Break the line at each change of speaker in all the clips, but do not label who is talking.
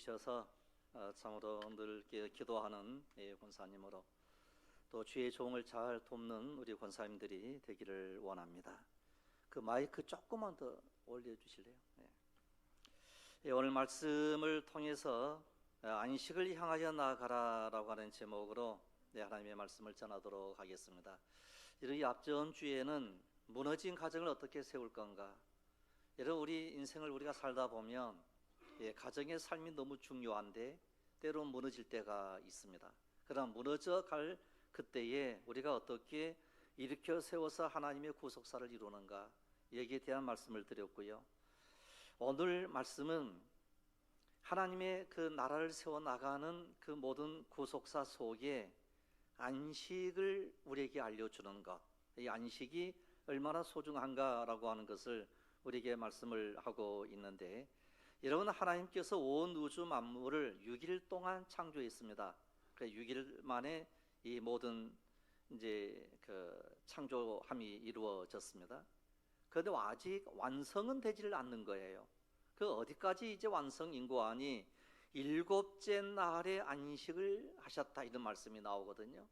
주셔서 참으로 늘 기도하는 권사님으로 또 주의 종을 잘 돕는 우리 권사님들이 되기를 원합니다. 그 마이크 조금만 더 올려주실래요? 오늘 말씀을 통해서 안식을 향하여 나아가라라고 하는 제목으로 하나님의 말씀을 전하도록 하겠습니다. 이 앞전 주에는 무너진 가정을 어떻게 세울 건가? 여러분, 우리 인생을 우리가 살다 보면 가정의 삶이 너무 중요한데 때로는 무너질 때가 있습니다. 그러나 무너져 갈 그때에 우리가 어떻게 일으켜 세워서 하나님의 구속사를 이루는가, 여기에 대한 말씀을 드렸고요. 오늘 말씀은 하나님의 그 나라를 세워나가는 그 모든 구속사 속에 안식을 우리에게 알려주는 것, 이 안식이 얼마나 소중한가라고 하는 것을 우리에게 말씀을 하고 있는데, 여러분, 하나님께서 온 우주 만물을 6일 동안 창조했습니다. 그 6일 만에 이 모든 그 창조함이 이루어졌습니다. 그런데 아직 완성은 되지를 않는 거예요. 그 어디까지 이제 완성인고 하니 7째 날에 안식을 하셨다, 이런 말씀이 나오거든요.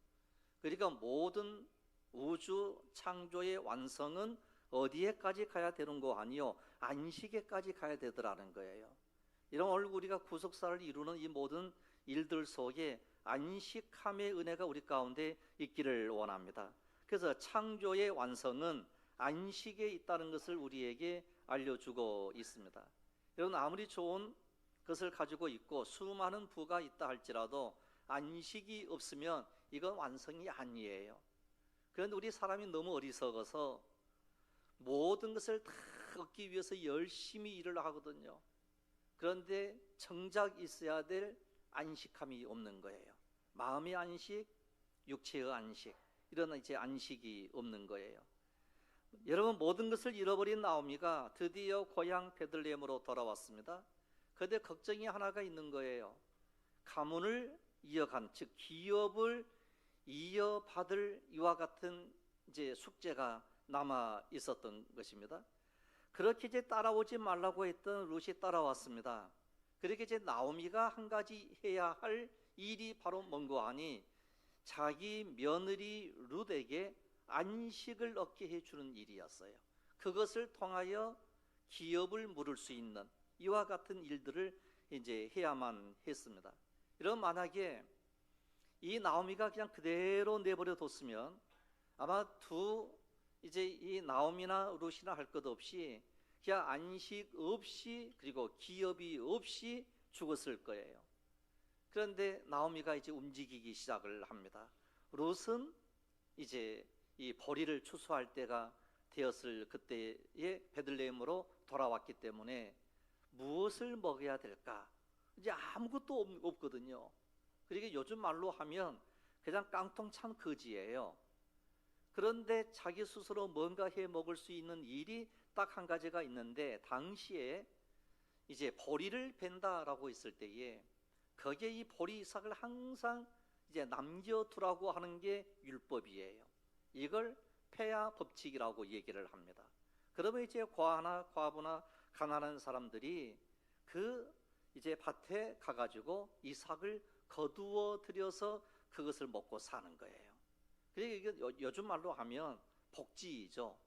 그러니까 모든 우주 창조의 완성은 어디에까지 가야 되는고 하니요, 안식에까지 가야 되더라는 거예요. 이런 오늘 우리가 구속사를 이루는 이 모든 일들 속에 안식함의 은혜가 우리 가운데 있기를 원합니다. 그래서 창조의 완성은 안식에 있다는 것을 우리에게 알려주고 있습니다. 여러분, 아무리 좋은 것을 가지고 있고 수많은 부가 있다 할지라도 안식이 없으면 이건 완성이 아니에요. 그런데 우리 사람이 너무 어리석어서 모든 것을 다 얻기 위해서 열심히 일을 하거든요. 그런데 정작 있어야 될 안식함이 없는 거예요. 마음의 안식, 육체의 안식, 이런 이제 안식이 없는 거예요. 여러분, 모든 것을 잃어버린 나오미가 드디어 고향 베들레헴으로 돌아왔습니다. 그런데 걱정이 하나가 있는 거예요. 가문을 이어간, 즉 기업을 이어받을 이와 같은 이제 숙제가 남아 있었던 것입니다. 그렇게 이제 따라오지 말라고 했던 룻이 따라왔습니다. 그렇게 이제 나오미가 한 가지 해야 할 일이 바로 뭔가 하니 자기 며느리 룻에게 안식을 얻게 해주는 일이었어요. 그것을 통하여 기업을 물을 수 있는 이와 같은 일들을 이제 해야만 했습니다. 이런, 만약에 이 나오미가 그냥 그대로 내버려 뒀으면 아마 이제 이 나오미나 룻이나 할 것 없이 그냥 안식 없이, 그리고 기업이 없이 죽었을 거예요. 그런데 나오미가 이제 움직이기 시작을 합니다. 룻은 이제 이 보리를 추수할 때가 되었을 그때에 베들레헴으로 돌아왔기 때문에 무엇을 먹어야 될까? 이제 아무것도 없거든요. 그러니까 요즘 말로 하면 그냥 깡통 찬 거지예요. 그런데 자기 스스로 뭔가 해 먹을 수 있는 일이 딱 한 가지가 있는데, 당시에 이제 보리를 벤다라고 했을 때에 거기에 이 보리 이삭을 항상 이제 남겨두라고 하는 게 율법이에요. 이걸 폐하 법칙이라고 얘기를 합니다. 그러면 이제 과부나 가난한 사람들이 그 이제 밭에 가가지고 이삭을 거두어 들여서 그것을 먹고 사는 거예요. 그러니까 이게 요즘 말로 하면 복지이죠.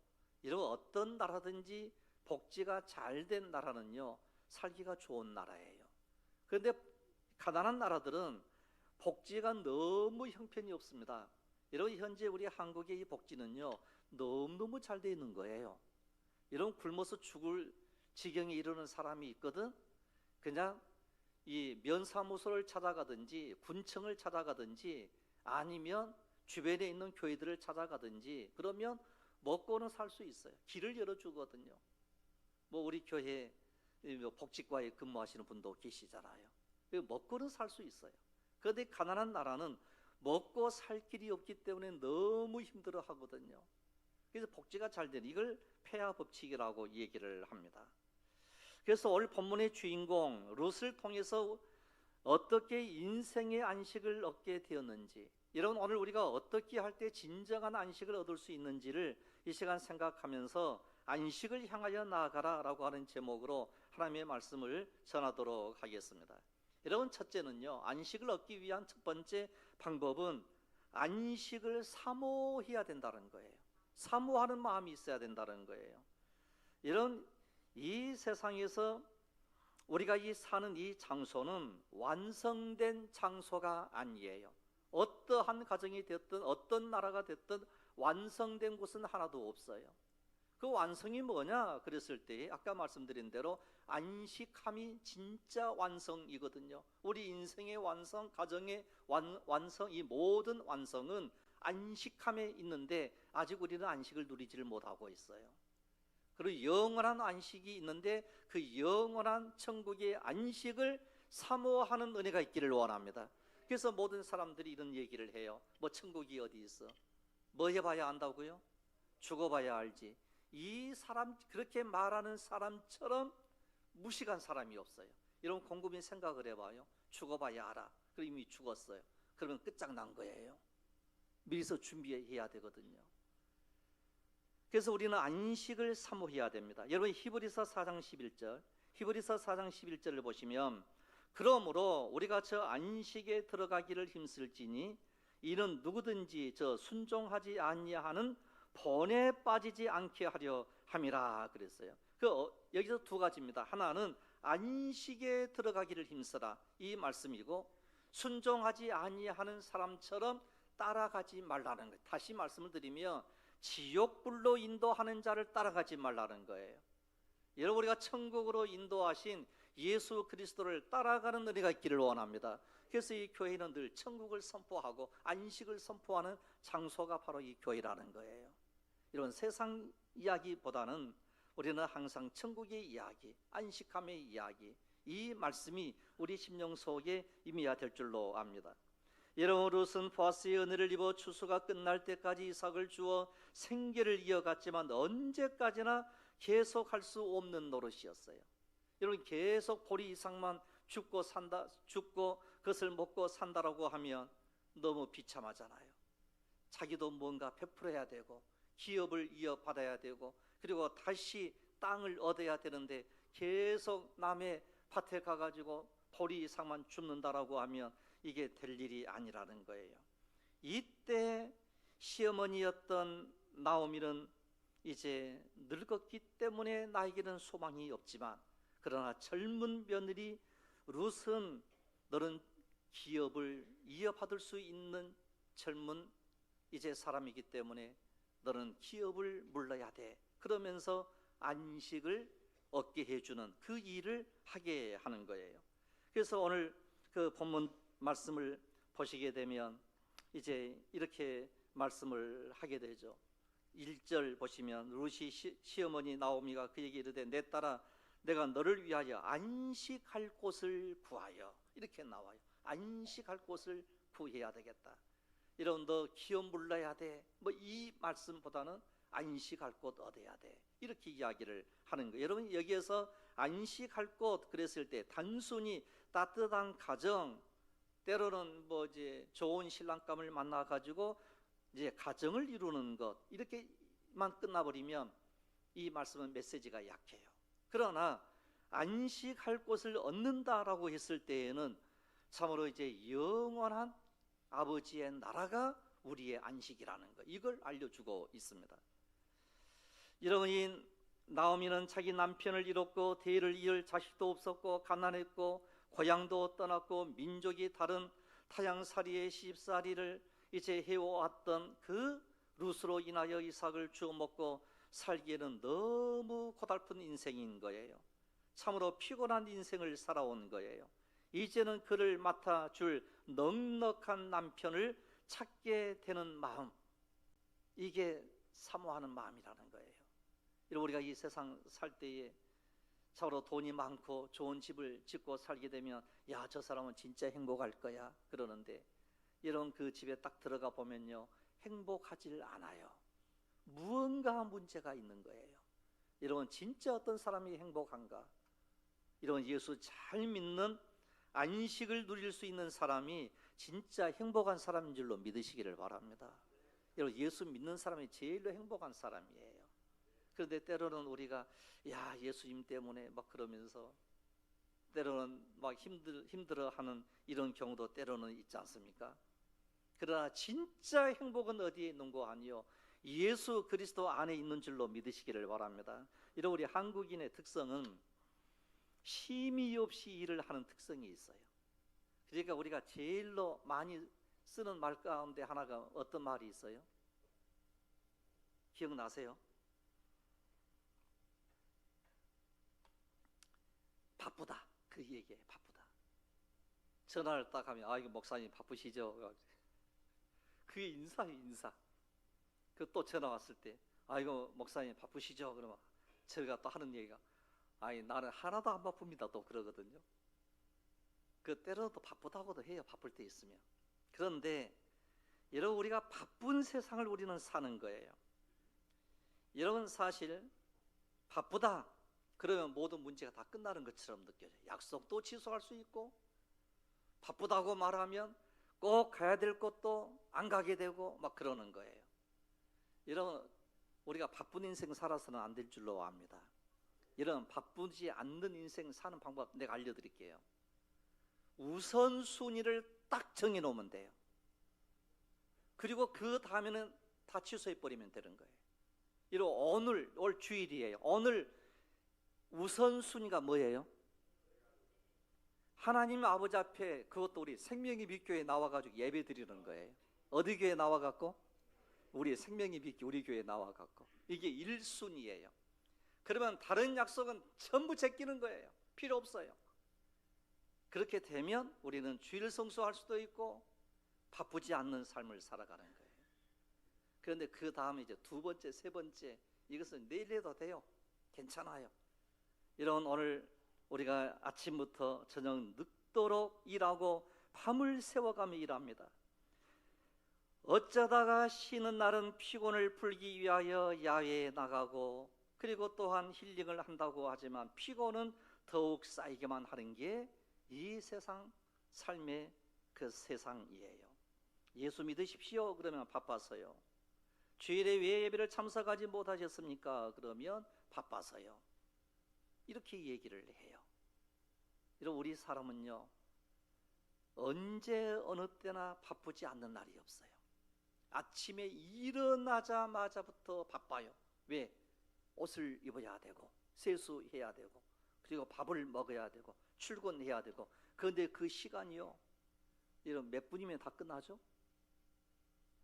이런 어떤 나라든지 복지가 잘 된 나라는요, 살기가 좋은 나라예요. 그런데 가난한 나라들은 복지가 너무 형편이 없습니다. 이런 현재 우리 한국의 이 복지는요, 너무너무 잘 돼 있는 거예요. 이런 굶어서 죽을 지경에 이르는 사람이 있거든. 그냥 이 면사무소를 찾아가든지 군청을 찾아가든지 아니면 주변에 있는 교회들을 찾아가든지, 그러면 먹고는 살 수 있어요. 길을 열어주거든요. 뭐 우리 교회 복지과에 근무하시는 분도 계시잖아요. 먹고는 살 수 있어요. 그런데 가난한 나라는 먹고 살 길이 없기 때문에 너무 힘들어 하거든요. 그래서 복지가 잘 되는, 이걸 폐하 법칙이라고 얘기를 합니다. 그래서 오늘 본문의 주인공 룻을 통해서 어떻게 인생의 안식을 얻게 되었는지, 여러분, 오늘 우리가 어떻게 할 때 진정한 안식을 얻을 수 있는지를 이 시간 생각하면서 안식을 향하여 나아가라 라고 하는 제목으로 하나님의 말씀을 전하도록 하겠습니다. 여러분, 첫째는요, 안식을 얻기 위한 첫 번째 방법은 안식을 사모해야 된다는 거예요. 사모하는 마음이 있어야 된다는 거예요. 이 세상에서 우리가 사는 이 장소는 완성된 장소가 아니에요. 어떠한 가정이 됐든 어떤 나라가 됐든 완성된 곳은 하나도 없어요. 그 완성이 뭐냐 그랬을 때 아까 말씀드린 대로 안식함이 진짜 완성이거든요. 우리 인생의 완성, 가정의 완성, 이 모든 완성은 안식함에 있는데 아직 우리는 안식을 누리지를 못하고 있어요. 그리고 영원한 안식이 있는데 그 영원한 천국의 안식을 사모하는 은혜가 있기를 원합니다. 그래서 모든 사람들이 이런 얘기를 해요. 뭐 천국이 어디 있어? 뭐 해봐야 안다고요? 죽어봐야 알지. 이 사람, 그렇게 말하는 사람처럼 무식한 사람이 없어요. 여러분, 곰곰이 생각을 해봐요. 죽어봐야 알아. 그럼 이미 죽었어요. 그러면 끝장난 거예요. 미리서 준비해야 되거든요. 그래서 우리는 안식을 사모해야 됩니다. 여러분, 히브리서 4장 11절, 히브리서 4장 11절을 보시면, 그러므로 우리가 저 안식에 들어가기를 힘쓸지니 이는 누구든지 저 순종하지 아니하는 본에 빠지지 않게 하려 함이라 그랬어요. 여기서 두 가지입니다. 하나는 안식에 들어가기를 힘쓰라, 이 말씀이고, 순종하지 아니하는 사람처럼 따라가지 말라는 거예요. 다시 말씀을 드리면 지옥불로 인도하는 자를 따라가지 말라는 거예요. 여러분, 우리가 천국으로 인도하신 예수 그리스도를 따라가는 은혜가 있기를 원합니다. 그래서 이 교회는 늘 천국을 선포하고 안식을 선포하는 장소가 바로 이 교회라는 거예요. 이런 세상 이야기보다는 우리는 항상 천국의 이야기, 안식함의 이야기, 이 말씀이 우리 심령 속에 임해야 될 줄로 압니다. 여러분, 룻은 보아스의 은혜를 입어 추수가 끝날 때까지 이삭을 주어 생계를 이어갔지만 언제까지나 계속할 수 없는 노릇이었어요. 여러분, 계속 보리 이삭만 죽고 그것을 먹고 산다라고 하면 너무 비참하잖아요. 자기도 뭔가 베풀어야 되고 기업을 이어받아야 되고 그리고 다시 땅을 얻어야 되는데 계속 남의 밭에 가가지고 보리 이삭만 줍는다라고 하면 이게 될 일이 아니라는 거예요. 이때 시어머니였던 나오미는 이제 늙었기 때문에 나에게는 소망이 없지만, 그러나 젊은 며느리 룻은 너는 기업을 이어받을 수 있는 젊은 이제 사람이기 때문에 너는 기업을 물러야 돼. 그러면서 안식을 얻게 해주는 그 일을 하게 하는 거예요. 그래서 오늘 그 본문 말씀을 보시게 되면 이제 이렇게 말씀을 하게 되죠. 1절 보시면 룻이 시어머니 나오미가 그에게 이르되 내 딸아 내가 너를 위하여 안식할 곳을 구하여, 이렇게 나와요. 안식할 곳을 구해야 되겠다. 이런 너 기업 물러야 돼. 뭐 이 말씀보다는 안식할 곳 얻어야 돼. 이렇게 이야기를 하는 거예요. 여러분, 여기에서 안식할 곳 그랬을 때 단순히 따뜻한 가정, 때로는 뭐 이제 좋은 신랑감을 만나 가지고 이제 가정을 이루는 것, 이렇게만 끝나버리면 이 말씀은 메시지가 약해요. 그러나 안식할 곳을 얻는다라고 했을 때에는 참으로 이제 영원한 아버지의 나라가 우리의 안식이라는 것, 이걸 알려주고 있습니다. 여러분이 나오미는 자기 남편을 잃었고 대를 이을 자식도 없었고 가난했고 고향도 떠났고 민족이 다른 타향살이의 시집살이를 이제 해왔던 그 룻으로 인하여 이삭을 주워 먹고 살기에는 너무 고달픈 인생인 거예요. 참으로 피곤한 인생을 살아온 거예요. 이제는 그를 맡아줄 넉넉한 남편을 찾게 되는 마음, 이게 사모하는 마음이라는 거예요. 우리가 이 세상 살 때에 참으로 돈이 많고 좋은 집을 짓고 살게 되면 야, 저 사람은 진짜 행복할 거야 그러는데, 이런 그 집에 딱 들어가 보면요, 행복하질 않아요. 무언가 문제가 있는 거예요. 여러분, 진짜 어떤 사람이 행복한가? 이런 예수 잘 믿는 안식을 누릴 수 있는 사람이 진짜 행복한 사람인 줄로 믿으시기를 바랍니다. 여러분, 예수 믿는 사람이 제일로 행복한 사람이에요. 그런데 때로는 우리가 야, 예수님 때문에 막 그러면서 때로는 막 힘들어하는 이런 경우도 때로는 있지 않습니까? 그러나 진짜 행복은 어디에 있는 거 아니요, 예수 그리스도 안에 있는 줄로 믿으시기를 바랍니다. 이런 우리 한국인의 특성은 쉼이 없이 일을 하는 특성이 있어요. 그러니까 우리가 제일로 많이 쓰는 말 가운데 하나가 어떤 말이 있어요? 기억나세요? 바쁘다. 그 얘기예요. 바쁘다. 전화를 딱 하면 이거 목사님 바쁘시죠? 그게 인사예요, 인사. 그 또 전화 왔을 때 이거 목사님 바쁘시죠? 그러면 제가 또 하는 얘기가 나는 하나도 안 바쁩니다. 또 그러거든요. 그 때로는 또 바쁘다고도 해요. 바쁠 때 있으면. 그런데 여러분, 우리가 바쁜 세상을 우리는 사는 거예요. 여러분, 사실 바쁘다 그러면 모든 문제가 다 끝나는 것처럼 느껴져요. 약속도 취소할 수 있고, 바쁘다고 말하면 꼭 가야 될 곳도 안 가게 되고 막 그러는 거예요. 여러분, 우리가 바쁜 인생 살아서는 안 될 줄로 압니다. 여러분, 바쁘지 않는 인생 사는 방법 내가 알려드릴게요. 우선순위를 딱 정해놓으면 돼요. 그리고 그 다음에는 다 취소해버리면 되는 거예요. 이런 오늘 주일이에요. 오늘 우선순위가 뭐예요? 하나님 아버지 앞에, 그것도 우리 생명의 빛교회에 나와가지고 예배 드리는 거예요. 어디 교회 나와갖고? 우리 생명의 빛교 우리 교회에 나와갖고. 이게 1순위예요. 그러면 다른 약속은 전부 제끼는 거예요. 필요 없어요. 그렇게 되면 우리는 주일 성수할 수도 있고 바쁘지 않는 삶을 살아가는 거예요. 그런데 그 다음에 이제 두 번째, 세 번째, 이것은 내일 해도 돼요. 괜찮아요. 이런 오늘 우리가 아침부터 저녁 늦도록 일하고 밤을 새워가며 일합니다. 어쩌다가 쉬는 날은 피곤을 풀기 위하여 야외에 나가고, 그리고 또한 힐링을 한다고 하지만 피곤은 더욱 쌓이게만 하는 게 이 세상 삶의 그 세상이에요. 예수 믿으십시오 그러면 바빠서요. 주일에 왜 예배를 참석하지 못하셨습니까? 그러면 바빠서요. 이렇게 얘기를 해요. 이런 우리 사람은요, 언제 어느 때나 바쁘지 않는 날이 없어요. 아침에 일어나자마자부터 바빠요. 왜? 옷을 입어야 되고 세수해야 되고 그리고 밥을 먹어야 되고 출근해야 되고. 그런데 그 시간이요, 이런 몇 분이면 다 끝나죠?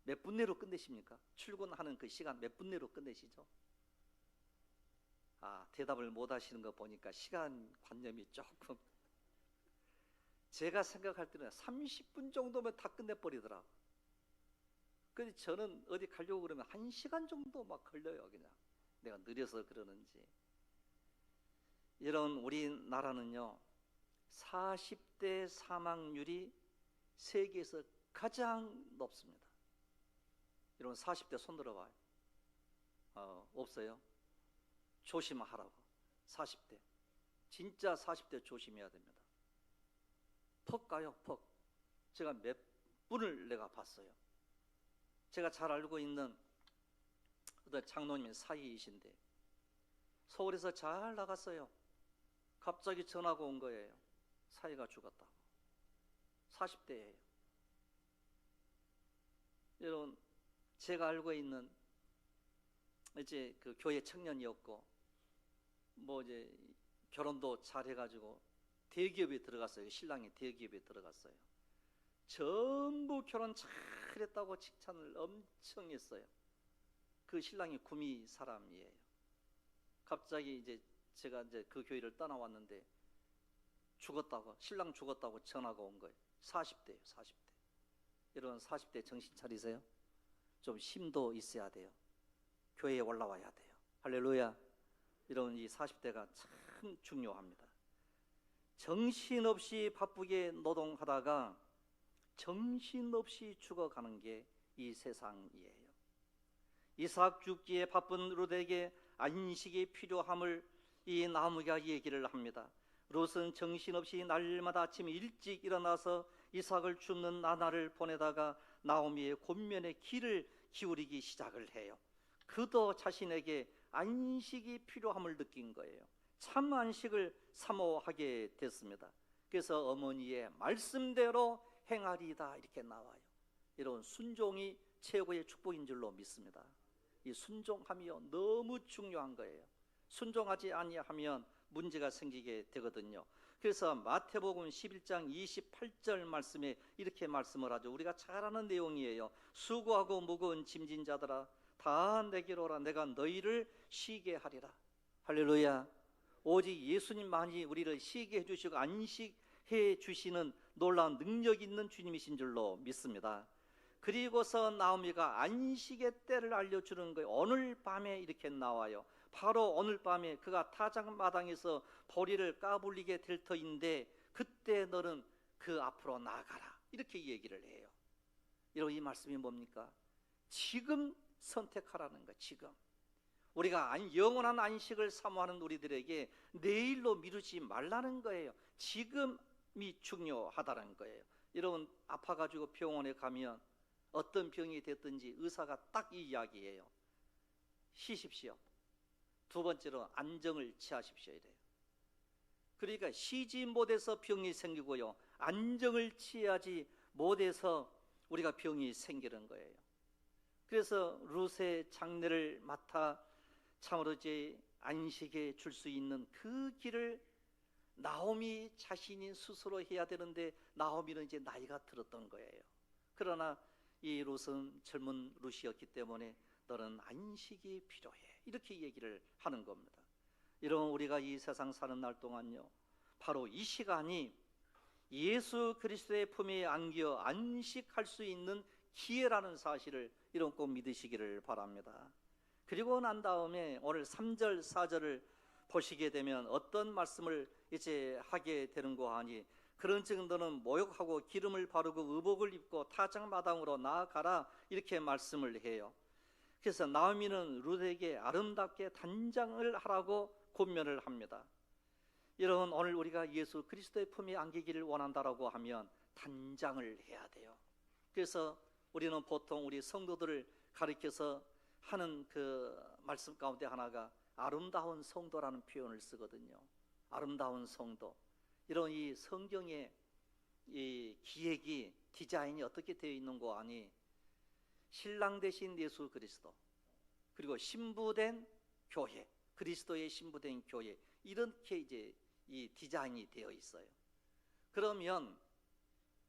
몇 분 내로 끝내십니까? 출근하는 그 시간 몇 분 내로 끝내시죠? 대답을 못 하시는 거 보니까 시간 관념이 조금, 제가 생각할 때는 30분 정도면 다 끝내버리더라고. 근데 저는 어디 가려고 그러면 1시간 정도 막 걸려요. 그냥 내가 느려서 그러는지. 이런 우리나라는요, 40대 사망률이 세계에서 가장 높습니다. 여러분 40대 손 들어봐요. 없어요? 조심하라고. 40대 진짜 40대 조심해야 됩니다. 퍽 가요. 퍽. 제가 몇 분을 내가 봤어요. 제가 잘 알고 있는 어떤 장로님 사이이신데 서울에서 잘 나갔어요. 갑자기 전화가 온 거예요. 사이가 죽었다고. 40대예요. 여러분, 제가 알고 있는 이제 그 교회 청년이었고 뭐 이제 결혼도 잘 해가지고 대기업에 들어갔어요. 신랑이 대기업에 들어갔어요. 전부 결혼 잘했다고 칭찬을 엄청 했어요. 그 신랑이 구미 사람이에요. 갑자기 이제 제가 이제 그 교회를 떠나왔는데 죽었다고, 신랑 죽었다고 전화가 온 거예요. 40대예요. 40대. 여러분 40대 정신 차리세요. 좀 힘도 있어야 돼요. 교회에 올라와야 돼요. 할렐루야. 이런 이 40대가 참 중요합니다. 정신없이 바쁘게 노동하다가 정신없이 죽어가는 게 이 세상이에요. 이삭 죽기에 바쁜 룻에게 안식이 필요함을 이 나무가 얘기를 합니다. 룻은 정신없이 날마다 아침 일찍 일어나서 이삭을 줍는 나날을 보내다가 나오미의 곤면에 귀를 기울이기 시작을 해요. 그도 자신에게 안식이 필요함을 느낀 거예요. 참 안식을 사모하게 됐습니다. 그래서 어머니의 말씀대로 행하리이다 이렇게 나와요. 이런 순종이 최고의 축복인 줄로 믿습니다. 이 순종함이 너무 중요한 거예요. 순종하지 아니하면 문제가 생기게 되거든요. 그래서 마태복음 11장 28절 말씀에 이렇게 말씀을 하죠. 우리가 잘 아는 내용이에요. 수고하고 무거운 짐진 자들아 다 내게로 오라. 내가 너희를 쉬게 하리라. 할렐루야. 오직 예수님만이 우리를 쉬게 해주시고 안식해 주시는 놀라운 능력 있는 주님이신 줄로 믿습니다. 그리고서 나오미가 안식의 때를 알려주는 거예요. 오늘 밤에 이렇게 나와요. 바로 오늘 밤에 그가 타작마당에서 보리를 까불리게 될 터인데 그때 너는 그 앞으로 나가라 이렇게 얘기를 해요. 이 말씀이 뭡니까? 지금 선택하라는 거예요. 지금 우리가 영원한 안식을 사모하는 우리들에게 내일로 미루지 말라는 거예요. 지금이 중요하다는 거예요. 여러분 아파가지고 병원에 가면 어떤 병이 됐든지 의사가 딱 이 이야기예요. 쉬십시오. 두 번째로 안정을 취하십시오 이래요. 그러니까 쉬지 못해서 병이 생기고요, 안정을 취하지 못해서 우리가 병이 생기는 거예요. 그래서 룻의 장례를 맡아 참으로 이제 안식해 줄 수 있는 그 길을 나오미 자신이 스스로 해야 되는데 나오미는 이제 나이가 들었던 거예요. 그러나 이 룻은 젊은 룻이었기 때문에 너는 안식이 필요해 이렇게 얘기를 하는 겁니다. 이런 우리가 이 세상 사는 날 동안요, 바로 이 시간이 예수 그리스도의 품에 안겨 안식할 수 있는 기회라는 사실을 꼭 믿으시기를 바랍니다. 그리고 난 다음에 오늘 3절 4절을 보시게 되면 어떤 말씀을 이제 하게 되는가 하니, 그런즉 너는 모욕하고 기름을 바르고 의복을 입고 타작마당으로 나아가라 이렇게 말씀을 해요. 그래서 나오미는 룻에게 아름답게 단장을 하라고 권면을 합니다. 여러분 오늘 우리가 예수 그리스도의 품에 안기기를 원한다라고 하면 단장을 해야 돼요. 그래서 우리는 보통 우리 성도들을 가리켜서 하는 그 말씀 가운데 하나가 아름다운 성도라는 표현을 쓰거든요. 아름다운 성도. 이런 이 성경의 이 기획이 디자인이 어떻게 되어 있는가 하니, 신랑 되신 예수 그리스도, 그리고 신부된 교회, 그리스도의 신부된 교회, 이렇게 이제 이 디자인이 되어 있어요. 그러면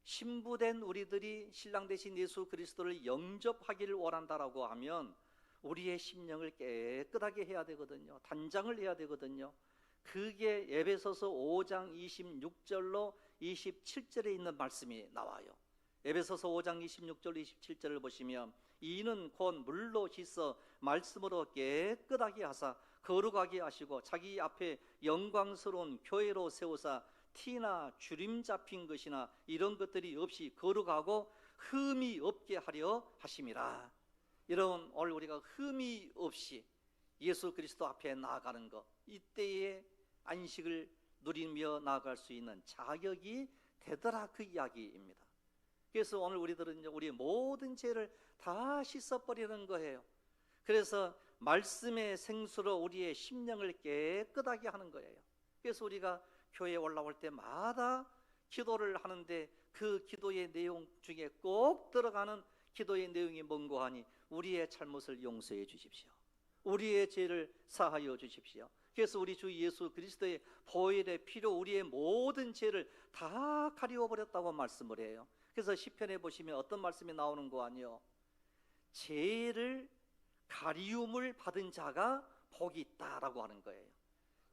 신부된 우리들이 신랑 되신 예수 그리스도를 영접하기를 원한다라고 하면 우리의 심령을 깨끗하게 해야 되거든요. 단장을 해야 되거든요. 그게 에베소서 5장 26절로 27절에 있는 말씀이 나와요. 에베소서 5장 26절 27절을 보시면, 이는 곧 물로 씻어 말씀으로 깨끗하게 하사 거룩하게 하시고 자기 앞에 영광스러운 교회로 세우사 티나 주림 잡힌 것이나 이런 것들이 없이 거룩하고 흠이 없게 하려 하심이라. 여러분 오늘 우리가 흠이 없이 예수 그리스도 앞에 나아가는 것, 이때에 안식을 누리며 나아갈 수 있는 자격이 되더라, 그 이야기입니다. 그래서 오늘 우리들은 우리의 모든 죄를 다 씻어버리는 거예요. 그래서 말씀의 생수로 우리의 심령을 깨끗하게 하는 거예요. 그래서 우리가 교회에 올라올 때마다 기도를 하는데 그 기도의 내용 중에 꼭 들어가는 기도의 내용이 뭔가 하니, 우리의 잘못을 용서해 주십시오. 우리의 죄를 사하여 주십시오. 그래서 우리 주 예수 그리스도의 보혈의 피로 우리의 모든 죄를 다 가리워버렸다고 말씀을 해요. 그래서 시편에 보시면 어떤 말씀이 나오는 거 아니요, 죄를 가리움을 받은 자가 복이 있다라고 하는 거예요.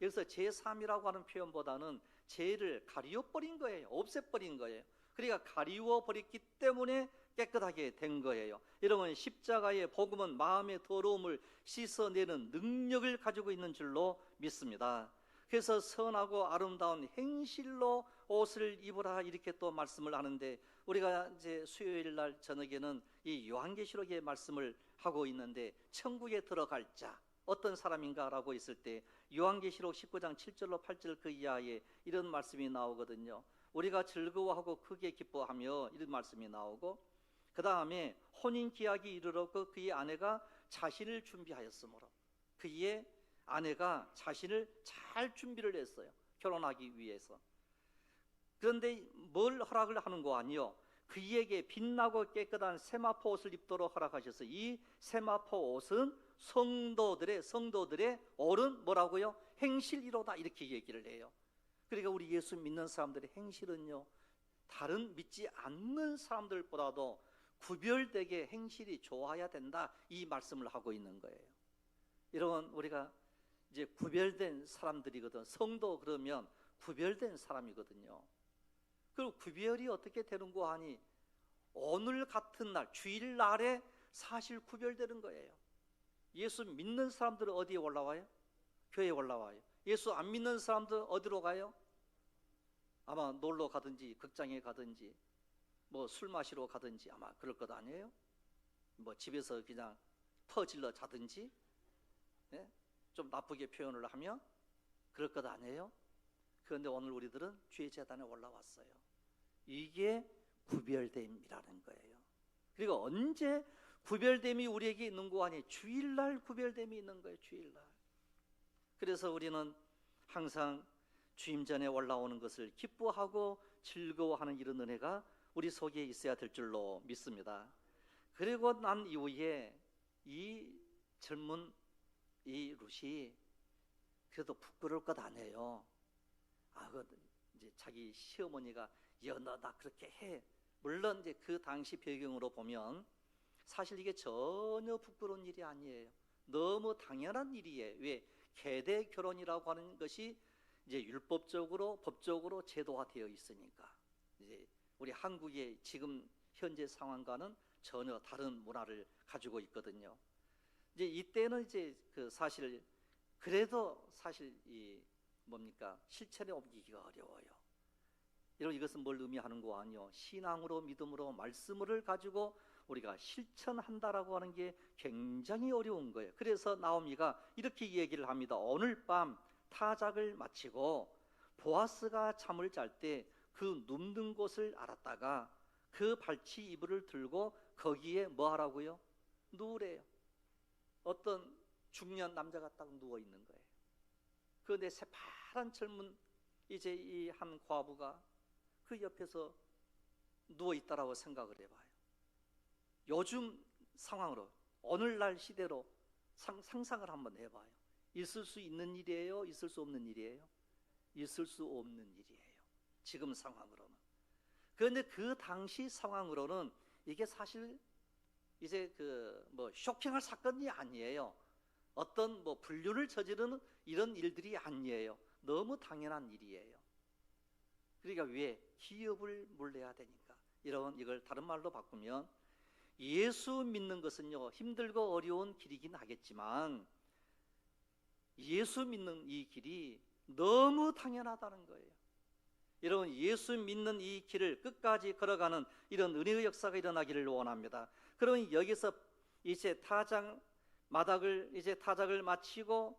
여기서 제3이라고 하는 표현보다는 죄를 가리워버린 거예요. 없애버린 거예요. 그러니까 가리워버렸기 때문에 깨끗하게 된 거예요. 여러분 십자가의 복음은 마음의 더러움을 씻어내는 능력을 가지고 있는 줄로 믿습니다. 그래서 선하고 아름다운 행실로 옷을 입으라 이렇게 또 말씀을 하는데, 우리가 이제 수요일 날 저녁에는 이 요한계시록의 말씀을 하고 있는데, 천국에 들어갈 자 어떤 사람인가라고 했을 때 요한계시록 19장 7절로 8절 그 이하에 이런 말씀이 나오거든요. 우리가 즐거워하고 크게 기뻐하며 이런 말씀이 나오고, 그 다음에 혼인기약이 이르렀고 그의 아내가 자신을 준비하였으므로, 그의 아내가 자신을 잘 준비를 했어요. 결혼하기 위해서. 그런데 뭘 허락을 하는 거 아니요? 그에게 빛나고 깨끗한 세마포 옷을 입도록 허락하셔서 이 세마포 옷은 성도들의 옳은 뭐라고요? 행실이로다, 이렇게 얘기를 해요. 그러니까 우리 예수 믿는 사람들의 행실은요, 다른 믿지 않는 사람들보다도 구별되게 행실이 좋아야 된다, 이 말씀을 하고 있는 거예요. 여러분, 우리가 이제 구별된 사람들이거든. 성도 그러면 구별된 사람이거든요. 그리고 구별이 어떻게 되는고 하니, 오늘 같은 날, 주일날에 사실 구별되는 거예요. 예수 믿는 사람들은 어디에 올라와요? 교회에 올라와요. 예수 안 믿는 사람들 어디로 가요? 아마 놀러 가든지 극장에 가든지 뭐 술 마시러 가든지 아마 그럴 것 아니에요? 뭐 집에서 그냥 퍼질러 자든지, 네? 좀 나쁘게 표현을 하면 그럴 것 아니에요? 그런데 오늘 우리들은 주의 재단에 올라왔어요. 이게 구별됨이라는 거예요. 그리고 언제 구별됨이 우리에게 있는 거 아니? 주일날 구별됨이 있는 거예요. 주일날. 그래서 우리는 항상 주임 전에 올라오는 것을 기뻐하고 즐거워하는 이런 은혜가 우리 속에 있어야 될 줄로 믿습니다. 그리고 난 이후에 이 젊은 이 룻이 그래도 부끄러울 것 아니에요. 이제 자기 시어머니가 연하다 그렇게 해. 물론 이제 그 당시 배경으로 보면 사실 이게 전혀 부끄러운 일이 아니에요. 너무 당연한 일이에요. 왜? 계대 결혼이라고 하는 것이 이제 율법적으로 법적으로 제도화되어 있으니까. 이제 우리 한국의 지금 현재 상황과는 전혀 다른 문화를 가지고 있거든요. 이제 이때는 이제 그 사실 그래도 사실 이 뭡니까? 실천에 옮기기가 어려워요. 여러분, 이것은 뭘 의미하는 거 아니요? 신앙으로 믿음으로 말씀을 가지고 우리가 실천한다라고 하는 게 굉장히 어려운 거예요. 그래서 나오미가 이렇게 얘기를 합니다. 오늘 밤 타작을 마치고 보아스가 잠을 잘 때 그 눕는 곳을 알았다가 그 발치 이불을 들고 거기에 뭐 하라고요? 누우래요. 어떤 중년 남자가 딱 누워 있는 거예요. 그런데 새파란 젊은 이제 이 한 과부가 그 옆에서 누워 있다라고 생각을 해봐요. 요즘 상황으로 오늘날 시대로 상상을 한번 해봐요. 있을 수 있는 일이에요? 있을 수 없는 일이에요? 있을 수 없는 일이에요. 지금 상황으로는. 그런데 그 당시 상황으로는 이게 사실 이제 그 뭐 쇼킹할 사건이 아니에요. 어떤 뭐 불륜을 저지르는 이런 일들이 아니에요. 너무 당연한 일이에요. 그러니까 왜? 기업을 물려야 되니까. 이걸 다른 말로 바꾸면 예수 믿는 것은요, 힘들고 어려운 길이긴 하겠지만 예수 믿는 이 길이 너무 당연하다는 거예요. 여러분, 예수 믿는 이 길을 끝까지 걸어가는 이런 은혜의 역사가 일어나기를 원합니다. 그러면 여기서 이제 타작을 마치고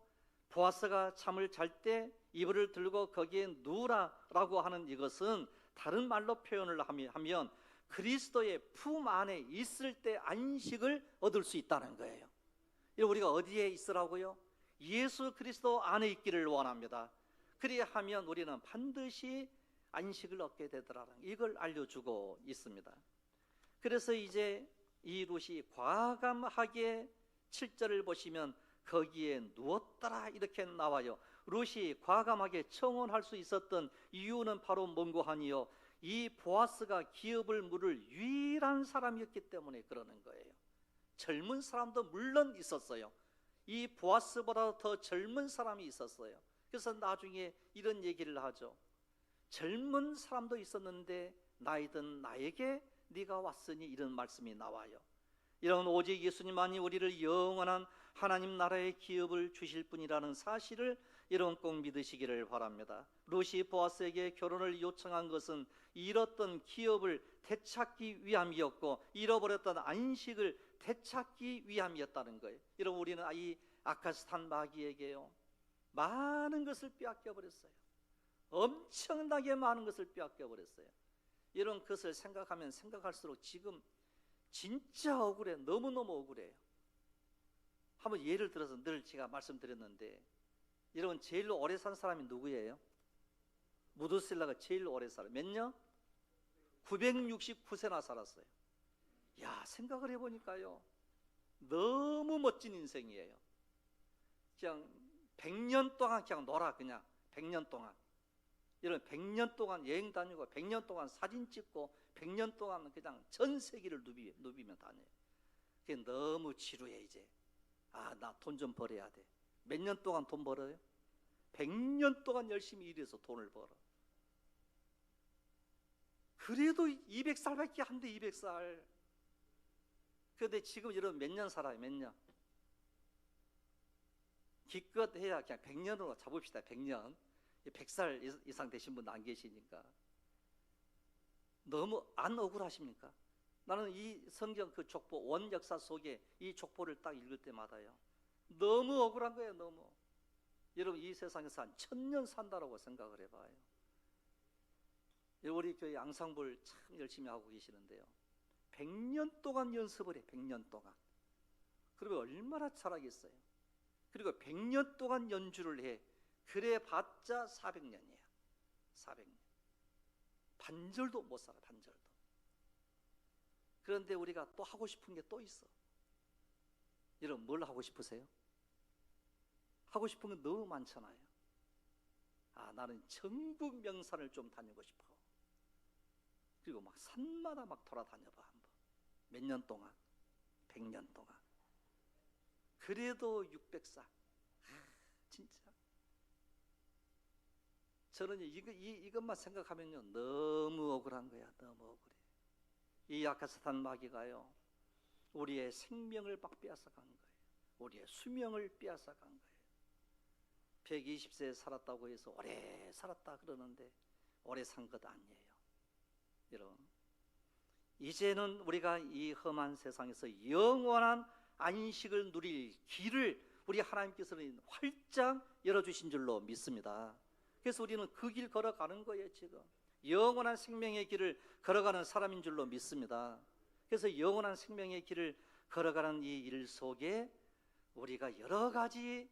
보아스가 잠을 잘 때 이불을 들고 거기에 누우라라고 하는 이것은 다른 말로 표현을 하면 그리스도의 품 안에 있을 때 안식을 얻을 수 있다는 거예요. 우리가 어디에 있으라고요? 예수 그리스도 안에 있기를 원합니다. 그리하면 우리는 반드시 안식을 얻게 되더라는 이걸 알려주고 있습니다. 그래서 이제 이 룻이 과감하게 7절을 보시면 거기에 누웠더라 이렇게 나와요. 룻이 과감하게 청혼할 수 있었던 이유는 바로 뭔고 하니요, 이 보아스가 기업을 물을 유일한 사람이었기 때문에 그러는 거예요. 젊은 사람도 물론 있었어요. 이 보아스보다 더 젊은 사람이 있었어요. 그래서 나중에 이런 얘기를 하죠. 젊은 사람도 있었는데 나이든 나에게 네가 왔으니, 이런 말씀이 나와요. 이런 오직 예수님만이 우리를 영원한 하나님 나라의 기업을 주실 분이라는 사실을 여러분 꼭 믿으시기를 바랍니다. 룻이 보아스에게 결혼을 요청한 것은 잃었던 기업을 되찾기 위함이었고 잃어버렸던 안식을 되찾기 위함이었다는 거예요. 여러분, 우리는 이 아카스탄 마귀에게요 많은 것을 빼앗겨 버렸어요. 엄청나게 많은 것을 빼앗겨 버렸어요. 이런 것을 생각하면 생각할수록 지금 진짜 억울해. 너무너무 억울해요. 한번 예를 들어서 늘 제가 말씀드렸는데, 여러분 제일 오래 산 사람이 누구예요? 무드셀라가 제일 오래 살아요. 몇 년? 969세나 살았어요. 야, 생각을 해보니까요, 너무 멋진 인생이에요. 그냥 100년 동안 그냥 놀아. 그냥 100년 동안 이런 100년 동안 여행 다니고 100년 동안 사진 찍고 100년 동안 그냥 전 세계를 누비며 다녀요. 그게 너무 지루해. 이제 나 돈 좀 벌어야 돼. 몇 년 동안 돈 벌어요? 100년 동안 열심히 일해서 돈을 벌어. 그래도 200살밖에 안 돼. 200살. 그런데 지금 이런 몇 년 살아요? 몇 년? 기껏 해야 그냥 100년으로 잡읍시다. 100년. 100살 이상 되신 분 안 계시니까. 너무 안 억울하십니까? 나는 이 성경 그 족보, 원 역사 속에 이 족보를 딱 읽을 때마다요, 너무 억울한 거예요. 너무. 여러분, 이 세상에서 한 1000년 산다라고 생각을 해봐요. 우리 교회 앙상블 참 열심히 하고 계시는데요, 100년 동안 연습을 해. 100년 동안. 그러면 얼마나 잘하겠어요. 그리고 100년 동안 연주를 해. 그래 봤자 400년이에요 400년. 반절도 못 살아. 반절도. 그런데 우리가 또 하고 싶은 게 또 있어. 여러분, 뭘 하고 싶으세요? 하고 싶은 건 너무 많잖아요. 나는 전국 명산을 좀 다니고 싶어. 그리고 막 산마다 막 돌아다녀봐 한번. 몇 년 동안? 100년 동안. 그래도 600살. 진짜. 저는 이것만 생각하면요, 너무 억울한 거야. 너무 억울해. 이 아카스탄 마귀가요, 우리의 생명을 막 빼앗아간 거예요. 우리의 수명을 빼앗아간 거예요. 120세 살았다고 해서 오래 살았다 그러는데 오래 산 것 아니에요. 여러분, 이제는 우리가 이 험한 세상에서 영원한 안식을 누릴 길을 우리 하나님께서는 활짝 열어주신 줄로 믿습니다. 그래서 우리는 그 길 걸어가는 거예요. 지금 영원한 생명의 길을 걸어가는 사람인 줄로 믿습니다. 그래서 영원한 생명의 길을 걸어가는 이 일 속에 우리가 여러 가지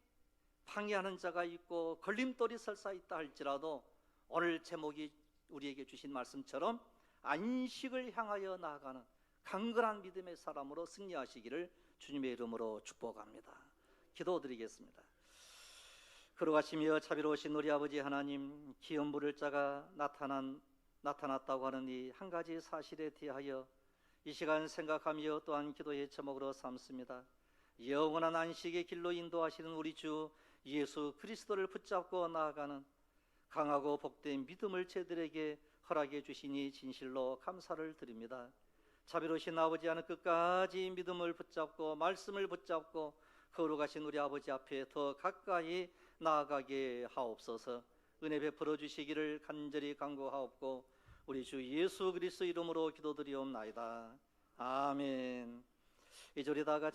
방해하는 자가 있고 걸림돌이 설사 있다 할지라도, 오늘 제목이 우리에게 주신 말씀처럼 안식을 향하여 나아가는 강건한 믿음의 사람으로 승리하시기를 주님의 이름으로 축복합니다. 기도드리겠습니다. 걸어가시며 자비로우신 우리 아버지 하나님, 기업 부를 자가 나타났다고 하는 이 한 가지 사실에 대하여 이 시간 생각하며 또한 기도의 제목으로 삼습니다. 영원한 안식의 길로 인도하시는 우리 주 예수 그리스도를 붙잡고 나아가는 강하고 복된 믿음을 저희들에게 허락해 주시니 진실로 감사를 드립니다. 자비로우신 아버지 하나님, 끝까지 믿음을 붙잡고 말씀을 붙잡고 거룩하신 우리 아버지 앞에 더 가까이 나아가게 하옵소서. 은혜 베풀어 주시기를 간절히 간구하옵고 우리 주 예수 그리스도 이름으로 기도드리옵나이다. 아멘. 이제 우리 다 같이